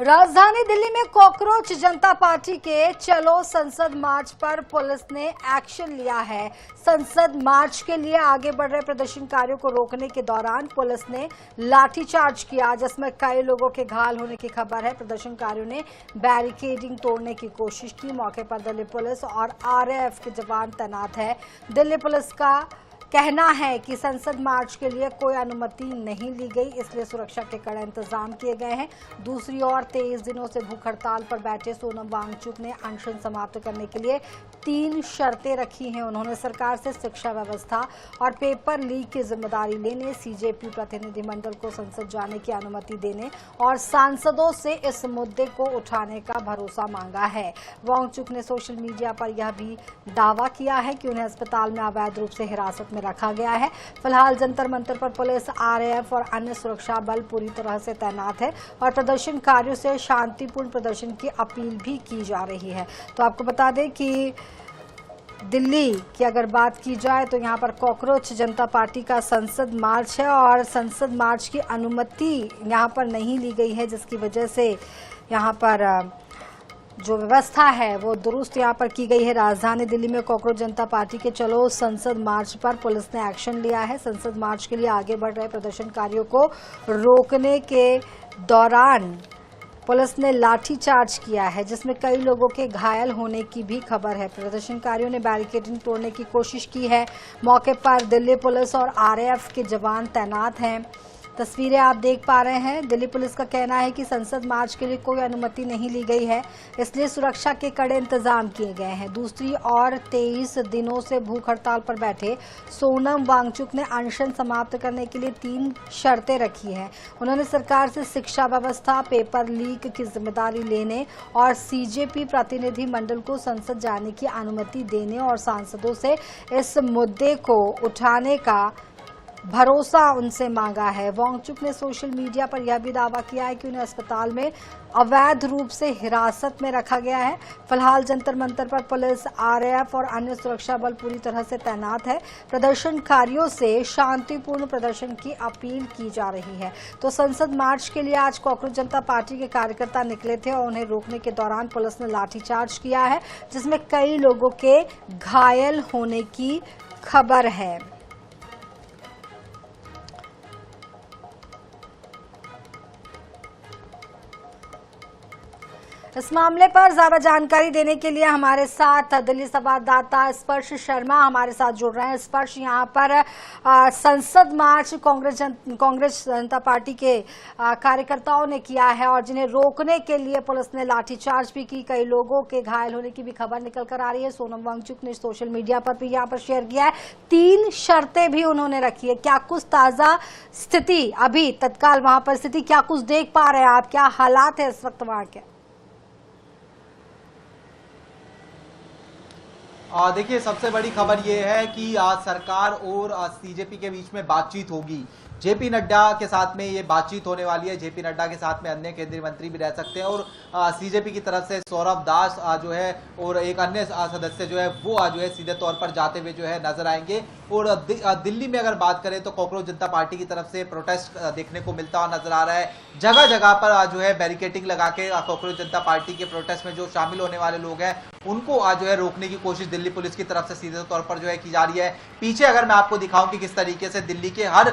राजधानी दिल्ली में कॉकरोच जनता पार्टी के चलो संसद मार्च पर पुलिस ने एक्शन लिया है। संसद मार्च के लिए आगे बढ़ रहे प्रदर्शनकारियों को रोकने के दौरान पुलिस ने लाठीचार्ज किया, जिसमें कई लोगों के घायल होने की खबर है। प्रदर्शनकारियों ने बैरिकेडिंग तोड़ने की कोशिश की। मौके पर दिल्ली पुलिस और आरएएफ के जवान तैनात है। दिल्ली पुलिस का कहना है कि संसद मार्च के लिए कोई अनुमति नहीं ली गई, इसलिए सुरक्षा के कड़े इंतजाम किए गए हैं। दूसरी ओर 23 दिनों से भूख हड़ताल पर बैठे सोनम वांगचुक ने अनशन समाप्त करने के लिए 3 शर्तें रखी हैं। उन्होंने सरकार से शिक्षा व्यवस्था और पेपर लीक की जिम्मेदारी लेने, सीजेपी प्रतिनिधिमंडल को संसद जाने की अनुमति देने और सांसदों से इस मुद्दे को उठाने का भरोसा मांगा है। वांगचुक ने सोशल मीडिया पर यह भी दावा किया है कि उन्हें अस्पताल में अवैध रूप से हिरासत में रखा गया है। फिलहाल जंतर मंतर पर पुलिस, आरएएफ और अन्य सुरक्षा बल पूरी तरह से तैनात है और प्रदर्शनकारियों से शांतिपूर्ण प्रदर्शन की अपील भी की जा रही है। तो आपको बता दें कि दिल्ली की अगर बात की जाए तो यहाँ पर कॉकरोच जनता पार्टी का संसद मार्च है और संसद मार्च की अनुमति यहाँ पर नहीं ली गई है, जिसकी वजह से यहाँ पर जो व्यवस्था है वो दुरुस्त यहाँ पर की गई है। राजधानी दिल्ली में कॉकरोच जनता पार्टी के चलो संसद मार्च पर पुलिस ने एक्शन लिया है। संसद मार्च के लिए आगे बढ़ रहे प्रदर्शनकारियों को रोकने के दौरान पुलिस ने लाठीचार्ज किया है, जिसमें कई लोगों के घायल होने की भी खबर है। प्रदर्शनकारियों ने बैरिकेडिंग तोड़ने की कोशिश की है। मौके पर दिल्ली पुलिस और आरएएफ के जवान तैनात हैं। तस्वीरें आप देख पा रहे हैं। दिल्ली पुलिस का कहना है कि संसद मार्च के लिए कोई अनुमति नहीं ली गई है, इसलिए सुरक्षा के कड़े इंतजाम किए गए हैं। दूसरी ओर 23 दिनों से भूख हड़ताल पर बैठे सोनम वांगचुक ने अनशन समाप्त करने के लिए 3 शर्तें रखी हैं। उन्होंने सरकार से शिक्षा व्यवस्था, पेपर लीक की जिम्मेदारी लेने और सीजेपी प्रतिनिधि मंडल को संसद जाने की अनुमति देने और सांसदों से इस मुद्दे को उठाने का भरोसा उनसे मांगा है। वांगचुक ने सोशल मीडिया पर यह भी दावा किया है कि उन्हें अस्पताल में अवैध रूप से हिरासत में रखा गया है। फिलहाल जंतर मंतर पर पुलिस, आरएएफ और अन्य सुरक्षा बल पूरी तरह से तैनात है। प्रदर्शनकारियों से शांतिपूर्ण प्रदर्शन की अपील की जा रही है। तो संसद मार्च के लिए आज कॉकरोच जनता पार्टी के कार्यकर्ता निकले थे और उन्हें रोकने के दौरान पुलिस ने लाठीचार्ज किया है, जिसमें कई लोगों के घायल होने की खबर है। इस मामले पर ज्यादा जानकारी देने के लिए हमारे साथ दिल्ली संवाददाता स्पर्श शर्मा हमारे साथ जुड़ रहे हैं। स्पर्श, यहाँ पर संसद मार्च कांग्रेस जनता पार्टी के कार्यकर्ताओं ने किया है और जिन्हें रोकने के लिए पुलिस ने लाठीचार्ज भी की। कई लोगों के घायल होने की भी खबर निकल कर आ रही है। सोनम वांगचुक ने सोशल मीडिया पर भी यहाँ पर शेयर किया है। 3 शर्तें भी उन्होंने रखी है। क्या कुछ ताजा स्थिति अभी तत्काल वहां पर स्थिति क्या कुछ देख पा रहे हैं आप? क्या हालात है इस वक्त वहां के? देखिए, सबसे बड़ी खबर यह है कि सरकार और सीजेपी के बीच में बातचीत होगी। जेपी नड्डा के साथ में ये बातचीत होने वाली है। जेपी नड्डा के साथ में अन्य केंद्रीय मंत्री भी रह सकते हैं और सीजेपी की तरफ से सौरभ दास जो है और एक अन्य सदस्य जो है वो जो है सीधे तौर पर जाते हुए जो है नजर आएंगे। और दिल्ली में अगर बात करें तो कॉकरोच जनता पार्टी की तरफ से प्रोटेस्ट देखने को मिलता हुआ नजर आ रहा है। जगह जगह पर जो है बैरिकेडिंग लगा के कॉकरोच जनता पार्टी के प्रोटेस्ट में जो शामिल होने वाले लोग हैं उनको जो है रोकने की कोशिश दिल्ली पुलिस की तरफ से सीधे तौर पर जो है की जा रही है। पीछे अगर मैं आपको दिखाऊं कि किस तरीके से दिल्ली के हर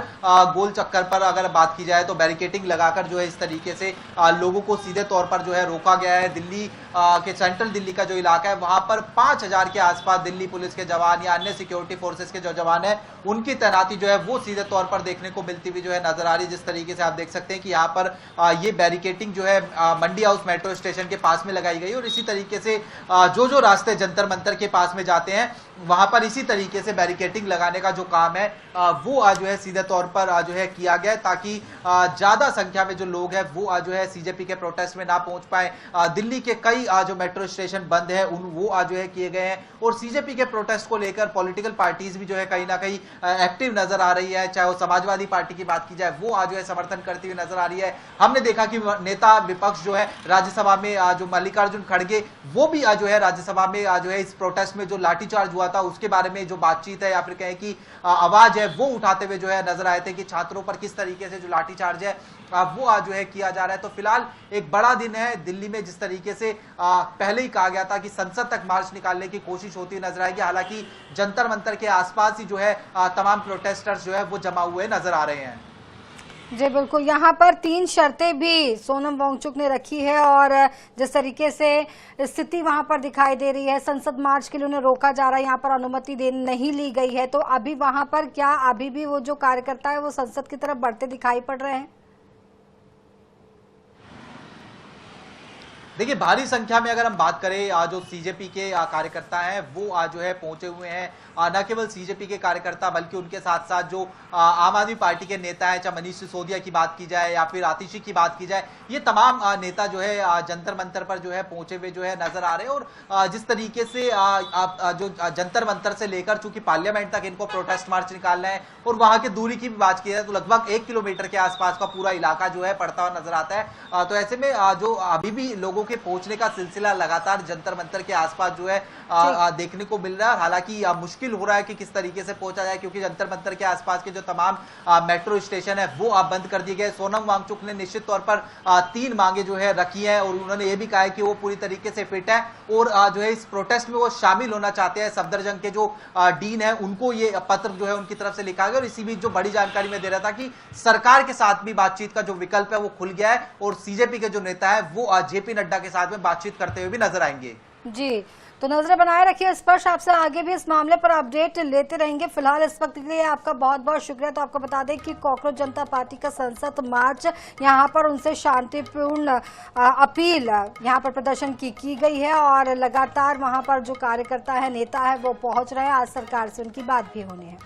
गोल चक्कर पर अगर बात की जाए तो बैरिकेडिंग लगाकर जो है इस तरीके से लोगों को सीधे तौर पर जो है रोका गया है। दिल्ली के सेंट्रल दिल्ली का जो इलाका है वहां पर 5000 के आसपास दिल्ली पुलिस के जवान या अन्य सिक्योरिटी फोर्सेस के जो जवान है उनकी तैनाती जो है वो सीधे तौर पर देखने को मिलती हुई जो है नजर आ रही है। जिस तरीके से आप देख सकते हैं कि यहाँ पर ये बैरिकेडिंग जो है मंडी हाउस मेट्रो स्टेशन के पास में लगाई गई और इसी तरीके से जो रास्ते जंतर मंतर के पास में जाते हैं वहां पर इसी तरीके से बैरिकेडिंग लगाने का जो काम है वो जो है सीधे तौर पर जो है किया गया है, ताकि ज्यादा संख्या में जो लोग हैं वो जो है सीजेपी के प्रोटेस्ट में ना पहुंच पाए। दिल्ली के कई जो मेट्रो स्टेशन बंद है वो जो है किए गए हैं और सीजेपी के प्रोटेस्ट को लेकर पॉलिटिकल पार्टीज भी जो है कहीं ना कहीं एक्टिव नजर आ रही है। चाहे वो समाजवादी पार्टी की बात की जाए वो जो है समर्थन करती हुई नजर आ रही है। हमने देखा कि नेता विपक्ष जो है राज्यसभा में जो मल्लिकार्जुन खड़गे वो भी जो है राज्यसभा में जो है इस प्रोटेस्ट में जो लाठीचार्ज हुआ था उसके बारे में जो बातचीत है या फिर कहें कि आवाज है वो उठाते हुए जो है नजर आए थे कि छात्रों पर किस तरीके से जो लाठीचार्ज है वो आज जो है किया जा रहा है। तो फिलहाल एक बड़ा दिन है दिल्ली में, जिस तरीके से पहले ही कहा गया था कि संसद तक मार्च निकालने की कोशिश होती नजर आएगी। हालांकि जंतर मंतर के आसपास ही जो है तमाम प्रोटेस्टर्स जो है वो जमा हुए नजर आ रहे हैं। जी बिल्कुल, यहाँ पर 3 शर्तें भी सोनम वांगचुक ने रखी है और जिस तरीके से स्थिति वहां पर दिखाई दे रही है, संसद मार्च के लिए उन्हें रोका जा रहा है, यहाँ पर अनुमति नहीं ली गई है। तो अभी वहां पर क्या अभी भी वो जो कार्यकर्ता है वो संसद की तरफ बढ़ते दिखाई पड़ रहे हैं? देखिए, भारी संख्या में अगर हम बात करें जो सीजेपी के कार्यकर्ता हैं वो आज जो है पहुंचे हुए हैं। न केवल सीजेपी के कार्यकर्ता बल्कि उनके साथ साथ जो आम आदमी पार्टी के नेता हैं, चाहे मनीष सिसोदिया की बात की जाए या फिर आतिशी की बात की जाए, ये तमाम नेता जो है जंतर मंतर पर जो है पहुंचे हुए जो है नजर आ रहे हैं। और जिस तरीके से जो जंतर मंतर से लेकर चूंकि पार्लियामेंट तक इनको प्रोटेस्ट मार्च निकालना है और वहां की दूरी की भी बात की जाए तो लगभग 1 किलोमीटर के आसपास का पूरा इलाका जो है पड़ता हुआ नजर आता है। तो ऐसे में जो अभी भी लोगों के पहुंचने का सिलसिला लगातार जंतर मंतर के आसपास जो है देखने को मिल रहा है। हालांकि मुश्किल हो रहा है कि किस तरीके से पहुंचा जाए, क्योंकि जंतर मंतर के आसपास के जो तमाम मेट्रो स्टेशन है वो बंद कर दिए गए। सोनम वांगचुक ने निश्चित तौर पर 3 मांगे जो है रखी है और उन्होंने ये भी कहा है कि वो पूरी तरीके से फिट है और जो है इस प्रोटेस्ट में वो शामिल होना चाहते हैं। सफदरजंग के जो डीन है उनको ये पत्र जो है उनकी तरफ से लिखा गया। और इसी बीच जो बड़ी जानकारी मैं दे रहा था कि सरकार के साथ भी बातचीत का जो विकल्प है वो खुल गया है और सीजेपी के जो नेता है वो जेपी नड्डा के साथ में बातचीत करते हुए भी नजर आएंगे। जी, तो नजर बनाए रखिए इस पर, आपसे आगे भी इस मामले पर अपडेट लेते रहेंगे। फिलहाल इस वक्त के लिए आपका बहुत बहुत शुक्रिया। तो आपको बता दें कि कॉकरोच जनता पार्टी का संसद मार्च, यहां पर उनसे शांतिपूर्ण अपील यहां पर प्रदर्शन की गई है और लगातार वहां पर जो कार्यकर्ता है, नेता है, वो पहुंच रहे हैं। आज सरकार से उनकी बात भी होनी है।